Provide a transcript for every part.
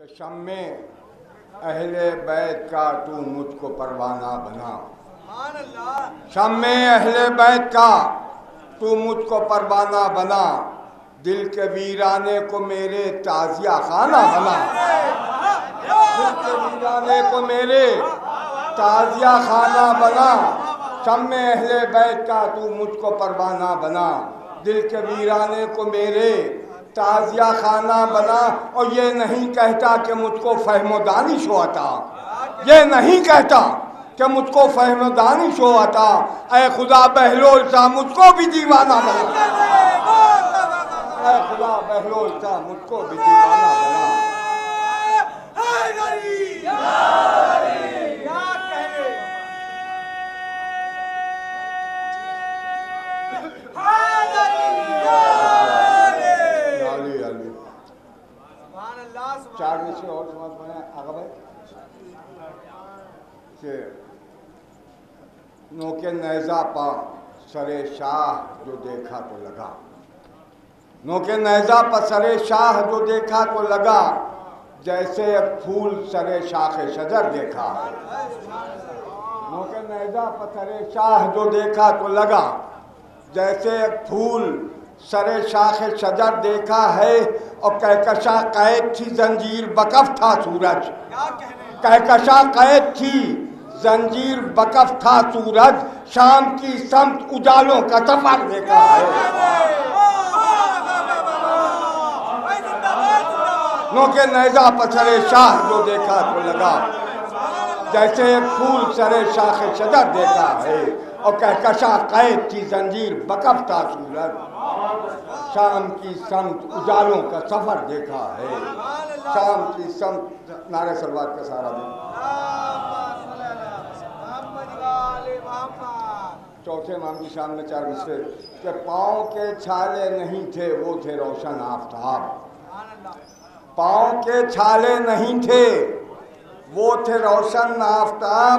کہ شمع اہل بیت کا تو مجھ کو پروانہ بنا، شمع اہل بیت کا تو مجھ کو پروانہ بنا، دل کے ویرانے کو میرے تعزیہ خانہ بنا، دل کے ویرانے کو میرے تعزیہ خانہ بنا، شمع اہل بیت کا تو مجھ کو پروانہ بنا، دل کے ویرانے کو میرے تعزیہ خانہ بنا۔ اور یہ نہیں کہتا کہ مجھ کو فہم و دانش ہو عطا، یہ نہیں کہتا کہ مجھ کو فہم و دانش ہو عطا، اے خدا بہلول سا مجھ کو بھی دیوانہ بنا، اے خدا بہلول سا مجھ کو بھی دیوانہ بنا۔ چار نشے اور سمجھ پڑھیں آگا بھائی کہ نوکے نیزہ پا سرے شاہ جو دیکھا تو لگا، نوکے نیزہ پا سرے شاہ جو دیکھا تو لگا، جیسے ایک پھول سرے شاخ شجر دیکھا ہے، نوکے نیزہ پا سرے شاہ جو دیکھا تو لگا، جیسے ایک پھول سرے شاخ شجر دیکھا ہے، اور کہکشاں قید تھی زنجیر بکف تھا سورج، کہکشاں قید تھی زنجیر بکف تھا سورج، شام کی سمت اجالوں کا سفر دیکھا ہے، نوکے نیزہ پر سرے شاہ جو دیکھا تو لگا، جیسے ایک پھول سرے شاخ شجر دیکھا ہے، اور کہکشاں قید تھی زنجیر بکف تھا سورج، شام کی سمت اجالوں کا سفر دیکھا ہے، شام کی سمت نعرہ صلوات کا سہارا دیں۔ چوتھے امام کی شان میں چار مصرے کہ پاؤں کے چھالے نہیں تھے وہ تھے روشن آفتاب، پاؤں کے چھالے نہیں تھے وہ تھے روشن آفتاب،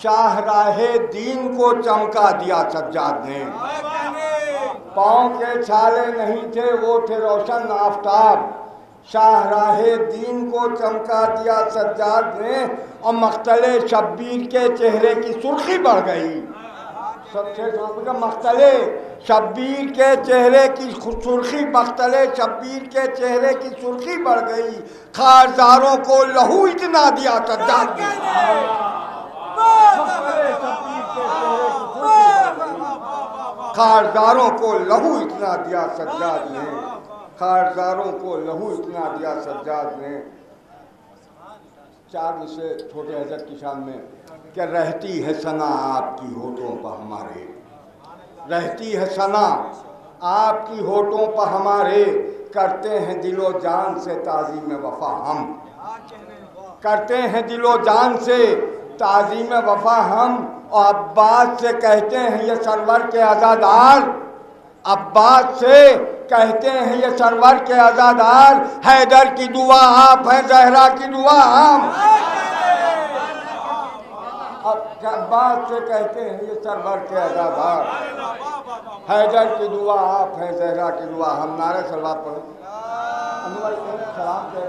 شاہ راہ دین کو چمکا دیا سجاد نے، پاؤں کے چھالے نہیں تھے وہ تھے روشن آفتاب، شاہ راہ دین کو چمکا دیا سجاد نے، اور مقتل شبیر کے چہرے کی سرخی بڑھ گئی، سب سے مقتل شبیر کے چہرے کی سرخی، مقتل شبیر کے چہرے کی سرخی بڑھ گئی، خارزاروں کو لہو اتنا دیا سجاد نے، خارزاروں کو لہو اتنا دیا سجاد نے، خارزاروں کو لہو اتنا دیا سجاد نے۔ چار سے چھوٹے حضرت کی شان میں کہ رہتی ہے ثنا آپ کی ہونٹوں پر ہمارے، رہتی ہے ثنا آپ کی ہونٹوں پر ہمارے، کرتے ہیں دل و جان سے تعظیم وفا ہم، کرتے ہیں دل و جان سے تعظیم وفا ہم، اور عباس سے کہتے ہیں یہ سرور کے عزادار، عباس سے کہتے ہیں یہ سرور کے عزادار، حیدر کی دعا آپ ہیں زہرا کی دعا ہم، عباس سے کہتے ہیں یہ سرور کے عزادار، حیدر کی دعا آپ ہیں زہرا کی دعا ہم۔ نعرہ صلوات پڑھیں۔ سلام کے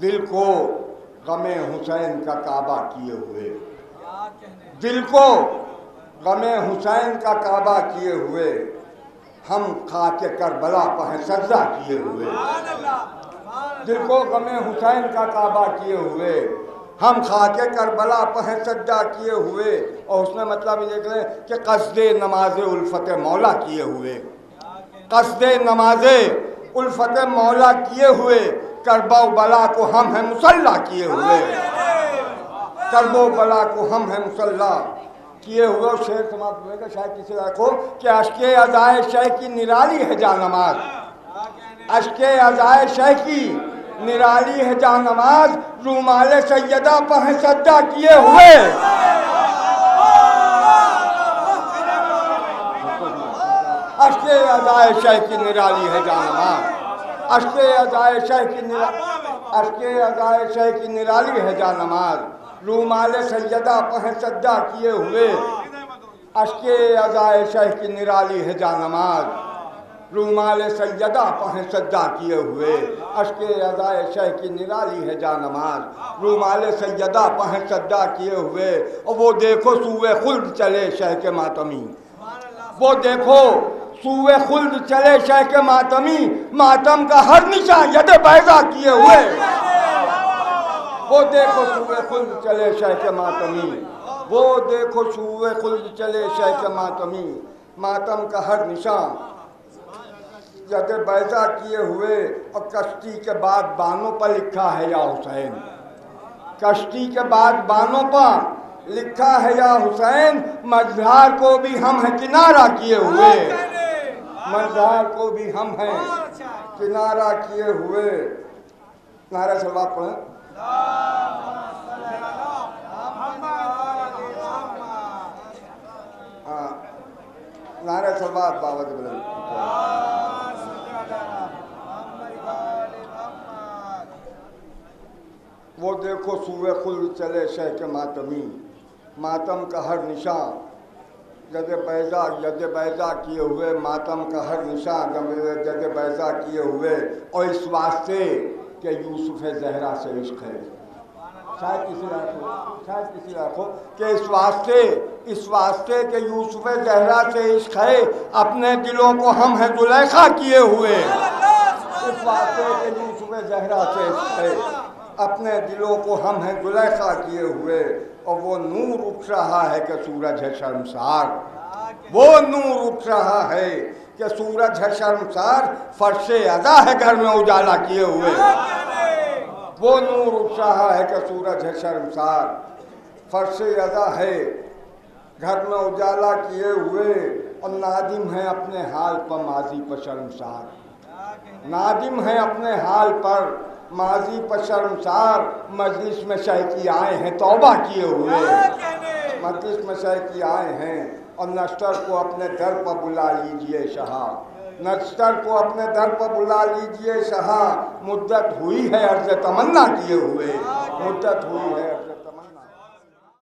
دل کو غم حسین کا کعبہ کیے ہوئے، دل کو غم حسین کا کعبہ کیے ہوئے، ہم خاک کربلا پر ہیں سجدہ کیے ہوئے، دل کو غم حسین کا کعبہ کیے ہوئے، ہم خاک کربلا پر ہیں سجدہ کیے ہوئے، اور اس میں مطلب یہ دیکھ لیں کہ قصد نماز الفت مولا کیے ہوئے، قصد نماز الفت مولا کیے ہوئے، کرب و بلا کو ہم ہیں مسلح کیے ہوئے، کرب و بلا کو ہم ہیں مسلح کیے ہوئے۔ اور شعر سماعت ہوئے گا شاید کسی رکھو کہ اشک عزائے شہ کی نرالی ہے جانماز، اشک عزائے شہ کی نرالی ہے جانماز، رومال سیدہ پر ہیں سجدہ کیے ہوئے، اشک عزائے شہ کی نرالی ہے جانماز، اشک عزائے شہ کی اشک عزائے شہ کی نرالی ہے جانماز، رومال سیدہ پر ہیں سجدہ کیے ہوئے، اشک عزائے شہ کی نرالی ہے جانماز، رومال سیدہ پہیں سجدہ کیے ہوئے، اشک رضائے شہ کی نرالی ہے جانماز، رومال سیدہ پہیں سجدہ کیے ہوئے، اور وہ دیکھو سوئے خلد چلے شہ کے ماتمی، وہ دیکھو سوئے خلد چلے شہ کے ماتمی، ماتم کا ہر نشان ید بیضا کیے ہوئے، وہ دیکھو سوئے خلد چلے شہ کے ماتمی، وہ دیکھو سوئے خلد چلے شہ کے ماتمی، ماتم کا ہر نشان ید بیضا کیے ہوئے، اور کشتی کے بعد بانوں پر لکھا ہے یا حسین، کشتی کے بعد بانوں پر لکھا ہے یا حسین، مجھار کو بھی ہم ہیں کنارہ کیے ہوئے، مجھار کو بھی ہم ہیں کنارہ کیے ہوئے۔ نعرہ صلوات پڑھیں۔ نعرہ صلوات باوجہ بلند۔ وہ دیکھو سوئے خلد چلے شہ کے ماتمی، ماتم کا ہر نشان ید بیضا کیے ہوئے، ماتم کا ہر نشان ید بیضا کیے ہوئے، اور اس واسطے کہ یوسف زہرا سے عشق ہے، شاید کسی رکھو کہ اس واسطے کہ یوسف زہرا سے عشق ہے، اپنے دلوں کو ہم ہیں زلیخا کیے ہوئے، اس واسطے کہ یوسف زہرا سے عشق ہے، اپنے دلوں کو ہم ہیں زلیخا کیے ہوئے، اور وہ نور اٹھ رہا ہے کہ سورج ہے شرمسار، وہ نور اٹھ رہا ہے کہ سورج ہے شرمسار، فرش ادا ہے گھر میں اجالا کیے ہوئے، وہ نور اٹھ رہا ہے کہ سورج ہے شرمسار، فرش ادا ہے گھر میں اجالا کیے ہوئے، اور نادم ہے اپنے حال پر ماضی پر شرمسار، نادم ہے اپنے حال پر ماضی پر شرمسار، مجلس میں شیخی آئے ہیں توبہ کیے ہوئے، مجلس میں شیخی آئے ہیں، اور نشتر کو اپنے در پر بلا لیجئے شہا، نشتر کو اپنے در پر بلا لیجئے شہا، مدت ہوئی ہے عرض تمنا کیے ہوئے، مدت ہوئی ہے